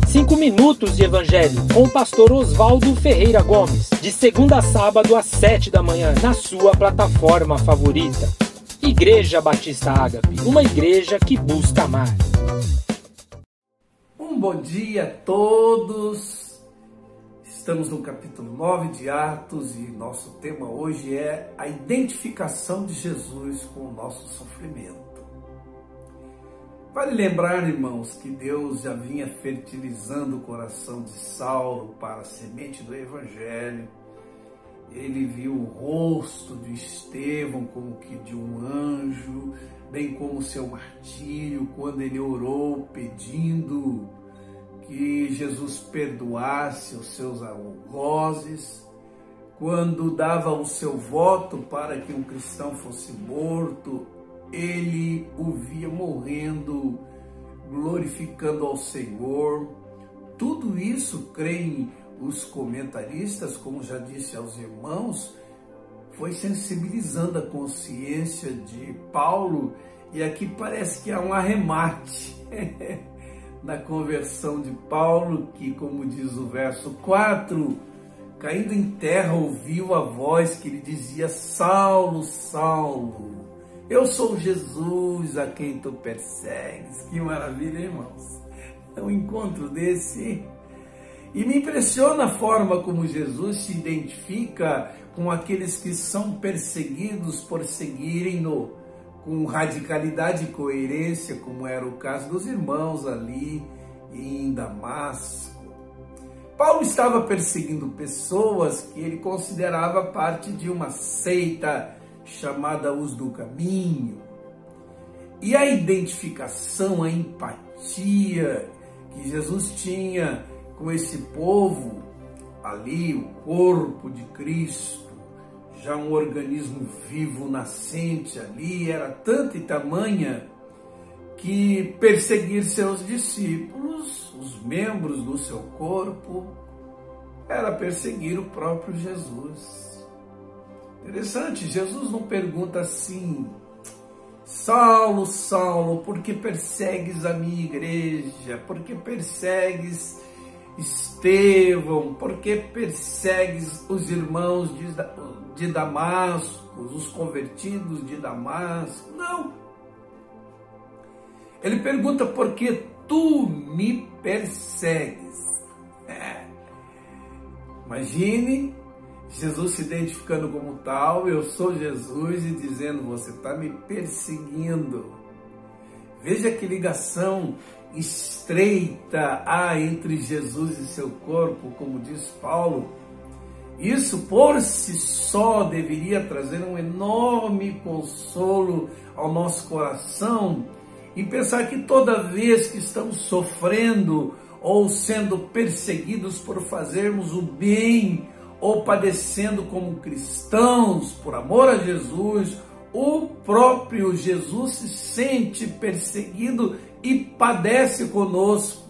5 minutos de Evangelho com o pastor Oswaldo Ferreira Gomes, de segunda a sábado às 7 da manhã, na sua plataforma favorita. Igreja Batista Ágape, uma igreja que busca amar. Um bom dia a todos. Estamos no capítulo 9 de Atos e nosso tema hoje é a identificação de Jesus com o nosso sofrimento. Vale lembrar, irmãos, que Deus já vinha fertilizando o coração de Saulo para a semente do Evangelho. Ele viu o rosto de Estevão como que de um anjo, bem como o seu martírio, quando ele orou pedindo que Jesus perdoasse os seus algozes, quando dava o seu voto para que um cristão fosse morto, ele o via morrendo, glorificando ao Senhor. Tudo isso, creem os comentaristas, como já disse aos irmãos, foi sensibilizando a consciência de Paulo, e aqui parece que há um arremate na conversão de Paulo, que, como diz o verso 4, caindo em terra, ouviu a voz que lhe dizia: Saulo, Saulo, eu sou Jesus a quem tu persegues. Que maravilha, irmãos! É um encontro desse. E me impressiona a forma como Jesus se identifica com aqueles que são perseguidos por seguirem-no com radicalidade e coerência, como era o caso dos irmãos ali em Damasco. Paulo estava perseguindo pessoas que ele considerava parte de uma seita chamada Os do Caminho. E a identificação, a empatia que Jesus tinha com esse povo ali, o corpo de Cristo, já um organismo vivo, nascente ali, era tanta e tamanha que perseguir seus discípulos, os membros do seu corpo, era perseguir o próprio Jesus. Interessante, Jesus não pergunta assim: Saulo, Saulo, por que persegues a minha igreja? Por que persegues Estevão? Por que persegues os irmãos de Damasco, os convertidos de Damasco? Não. Ele pergunta: por que tu me persegues? Imagine Jesus se identificando como tal: eu sou Jesus, e dizendo: você está me perseguindo. Veja que ligação estreita há entre Jesus e seu corpo, como diz Paulo. Isso por si só deveria trazer um enorme consolo ao nosso coração, e pensar que toda vez que estamos sofrendo ou sendo perseguidos por fazermos o bem, ou padecendo como cristãos por amor a Jesus, o próprio Jesus se sente perseguido e padece conosco.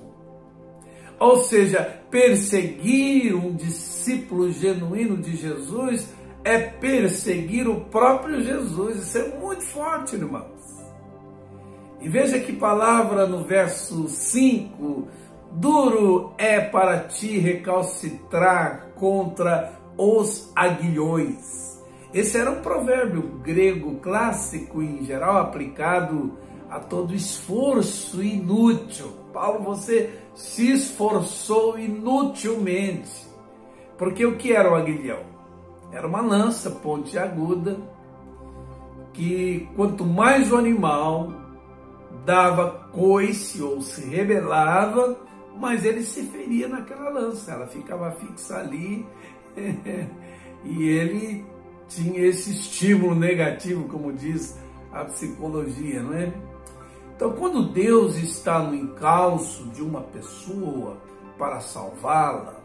Ou seja, perseguir um discípulo genuíno de Jesus é perseguir o próprio Jesus. Isso é muito forte, irmãos. E veja que palavra no verso 5: duro é para ti recalcitrar contra os aguilhões. Esse era um provérbio grego clássico, em geral aplicado a todo esforço inútil. Paulo, você se esforçou inutilmente. Porque o que era o aguilhão? Era uma lança pontiaguda que, quanto mais o animal dava coice ou se rebelava, mas ele se feria naquela lança. Ela ficava fixa ali e ele tinha esse estímulo negativo, como diz a psicologia, não é? Então, quando Deus está no encalço de uma pessoa para salvá-la,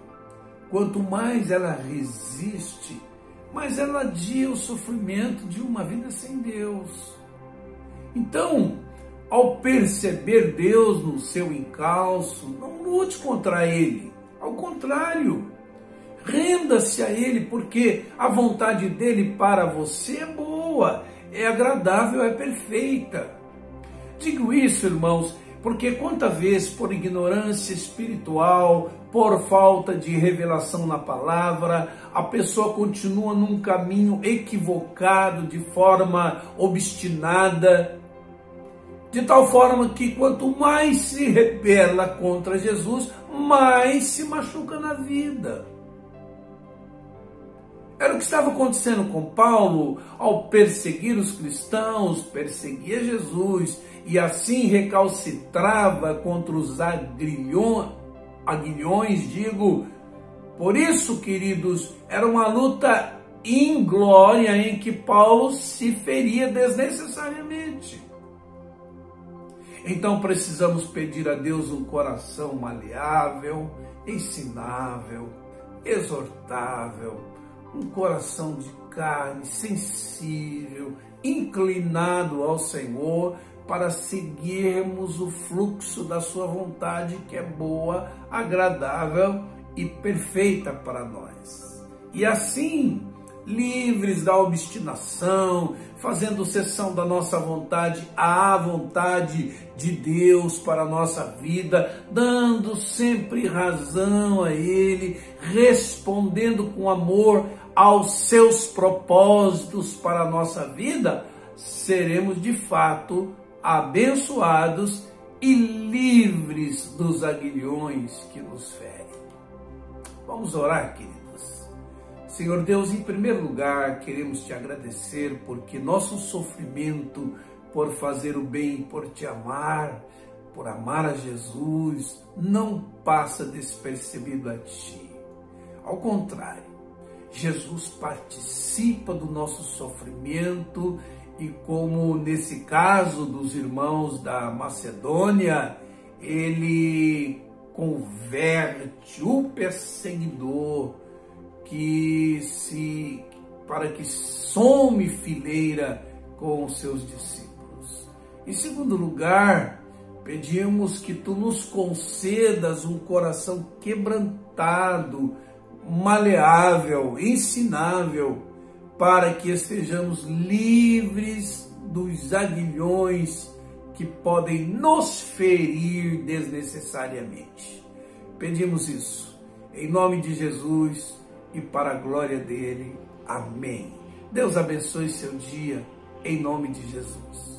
quanto mais ela resiste, mais ela adia o sofrimento de uma vida sem Deus. Então, ao perceber Deus no seu encalço, não lute contra Ele. Ao contrário, renda-se a Ele, porque a vontade dEle para você é boa, é agradável, é perfeita. Digo isso, irmãos, Porque quanta vez, por ignorância espiritual, por falta de revelação na palavra, a pessoa continua num caminho equivocado, de forma obstinada, de tal forma que quanto mais se rebela contra Jesus, mais se machuca na vida. Era o que estava acontecendo com Paulo ao perseguir os cristãos, perseguia Jesus e assim recalcitrava contra os aguilhões, Por isso, queridos, era uma luta inglória em que Paulo se feria desnecessariamente. Então precisamos pedir a Deus um coração maleável, ensinável, exortável, um coração de carne, sensível, inclinado ao Senhor, para seguirmos o fluxo da sua vontade, que é boa, agradável e perfeita para nós. E assim, livres da obstinação, fazendo cessão da nossa vontade à vontade de Deus para a nossa vida, dando sempre razão a Ele, respondendo com amor aos seus propósitos para a nossa vida, seremos de fato abençoados e livres dos aguilhões que nos ferem. Vamos orar, queridos. Senhor Deus, em primeiro lugar, queremos te agradecer porque nosso sofrimento por fazer o bem, por te amar, por amar a Jesus, não passa despercebido a ti. Ao contrário, Jesus participa do nosso sofrimento e, como nesse caso dos irmãos da Macedônia, ele converte o perseguidor para que some fileira com os seus discípulos. Em segundo lugar, pedimos que tu nos concedas um coração quebrantado, maleável, ensinável, para que estejamos livres dos aguilhões que podem nos ferir desnecessariamente. Pedimos isso em nome de Jesus e para a glória dele. Amém. Deus abençoe seu dia em nome de Jesus.